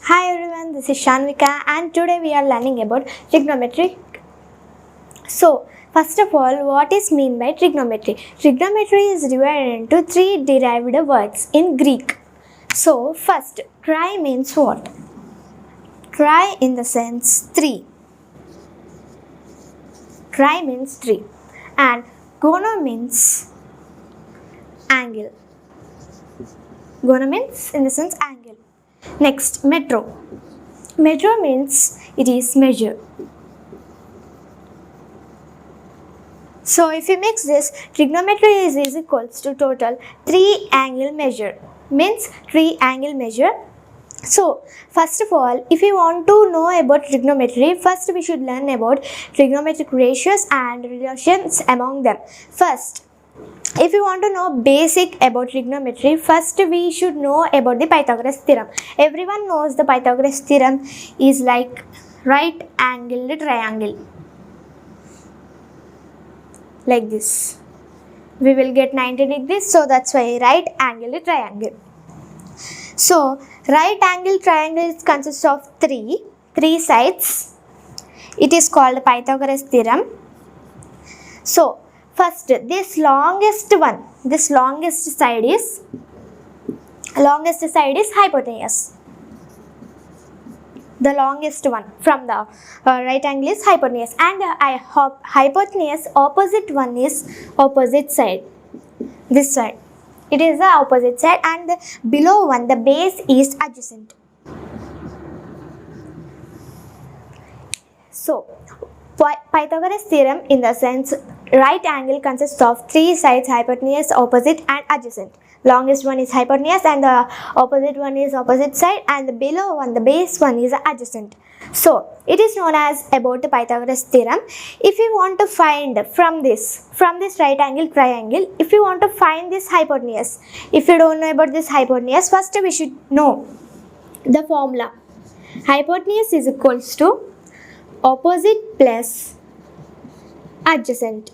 Hi everyone, this is Shanvika and today we are learning about trigonometry. So, first of all, what is mean by trigonometry? Trigonometry is divided into three derived words in Greek. So, first, tri means what? Tri in the sense three. Tri means three. And gono means angle. Gono means in the sense angle. Next, metro. Metro means it is measure. So if you mix this, trigonometry is equals to total 3 angle measure. Means 3 angle measure. So first of all, if you want to know about trigonometry, first we should learn about trigonometric ratios and relations among them. First, if you want to know basic about trigonometry, first we should know about the Pythagoras theorem. Everyone knows the Pythagoras theorem is like right angled triangle. Like this. We will get 90 degrees, so that's why right angled triangle. So, right angle triangle consists of three sides. It is called Pythagoras theorem. So, first, this longest side is hypotenuse. The longest one from the right angle is hypotenuse, and hypotenuse opposite one is opposite side. This side, it is the opposite side, and the below one, the base is adjacent. So, Pythagoras theorem in the sense right angle consists of three sides: hypotenuse, opposite, and adjacent. Longest one is hypotenuse and the opposite one is opposite side, and the below one, the base one, is adjacent. So it is known as about the Pythagoras theorem. If you want to find from this right angle triangle, if you want to find this hypotenuse, if you don't know about this hypotenuse, first we should know the formula. Hypotenuse is equals to opposite plus adjacent.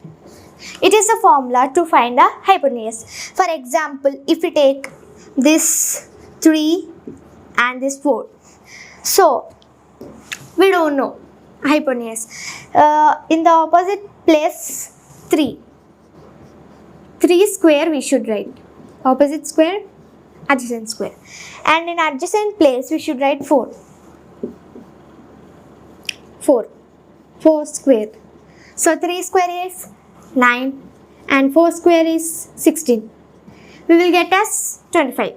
It is a formula to find a hypotenuse. For example, if we take this 3 and this 4. So, we don't know hypotenuse. In the opposite place 3. 3 square we should write. Opposite square, adjacent square. And in adjacent place we should write 4. 4 square. So 3 square is 9 and 4 square is 16. We will get as 25.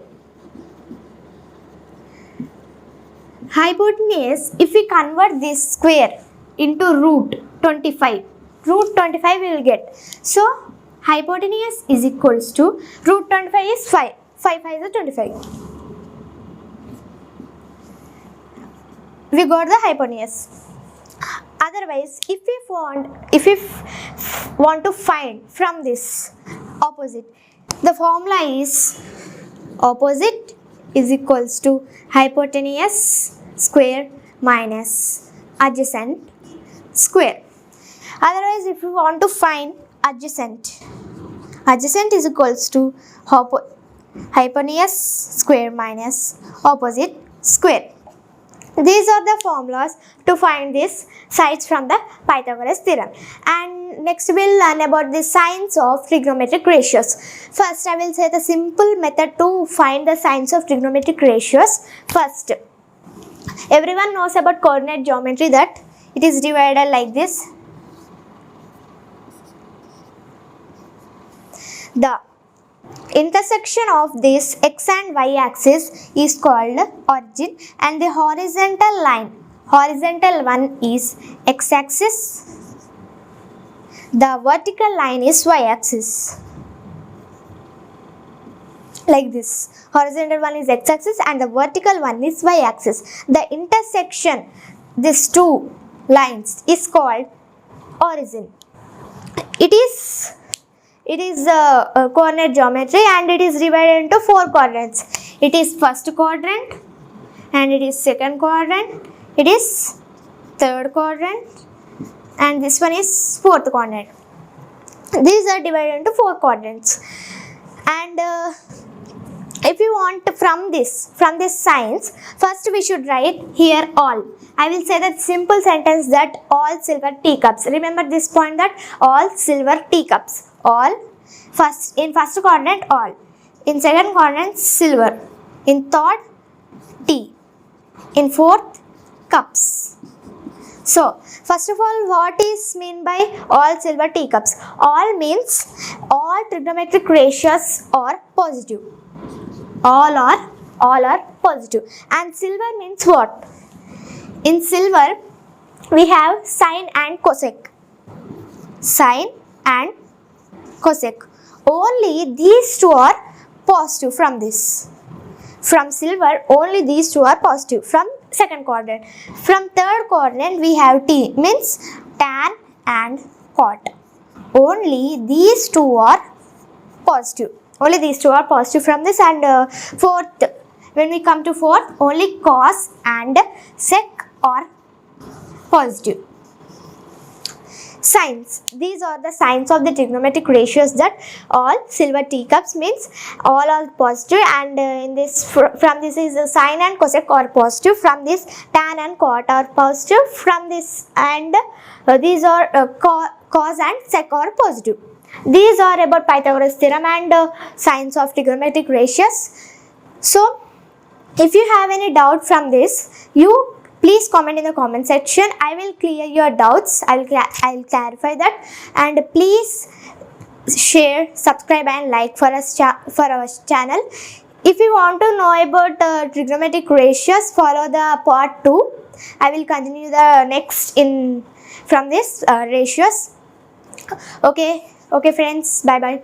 Hypotenuse, if we convert this square into root 25 we will get. So hypotenuse is equals to root 25 is 5. 5 is 25. We got the hypotenuse. Otherwise, if we want to find from this opposite, the formula is opposite is equals to hypotenuse square minus adjacent square. Otherwise, if you want to find adjacent is equals to hypotenuse square minus opposite square. These are the formulas to find these sides from the Pythagoras theorem. And next we will learn about the signs of trigonometric ratios. First, I will say the simple method to find the signs of trigonometric ratios. First, everyone knows about coordinate geometry, that it is divided like this. The intersection of this x and y axis is called origin, and the horizontal one is x axis, the vertical line is y axis. Like this, horizontal one is x axis and the vertical one is y axis. The intersection, these two lines, is called origin. It is a coordinate geometry, and it is divided into 4 quadrants. It is first quadrant, and it is second quadrant, it is third quadrant, and this one is fourth quadrant. These are divided into 4 quadrants. And if you want from this science, first we should write here all. I will say that simple sentence that all silver teacups. Remember this point, that all silver teacups. All, first in first quadrant all, in second quadrant silver, in third tea, in fourth cups. So first of all, what is mean by all silver teacups? All means all trigonometric ratios are positive. All are positive. And silver means what? In silver we have sine and cosec. Sine and cosec. Only these two are positive from this. From silver, only these two are positive from second quadrant. From third quadrant we have T, means tan and cot. Only these two are positive. Only these two are positive from this. And fourth, when we come to fourth, only cos and sec are positive. Signs. These are the signs of the trigonometric ratios, that all silver teacups means all are positive, and in this from this is sine and cosec are positive, from this tan and cot are positive, from this and these are cos and sec are positive. These are about Pythagoras theorem and signs of trigonometric ratios. So if you have any doubt from this, you please comment in the comment section. I will clear your doubts. I'll clarify that. And please share, subscribe and like for our channel. If you want to know about trigonometric ratios, follow the part 2. I will continue the next from this ratios. Okay friends, bye bye.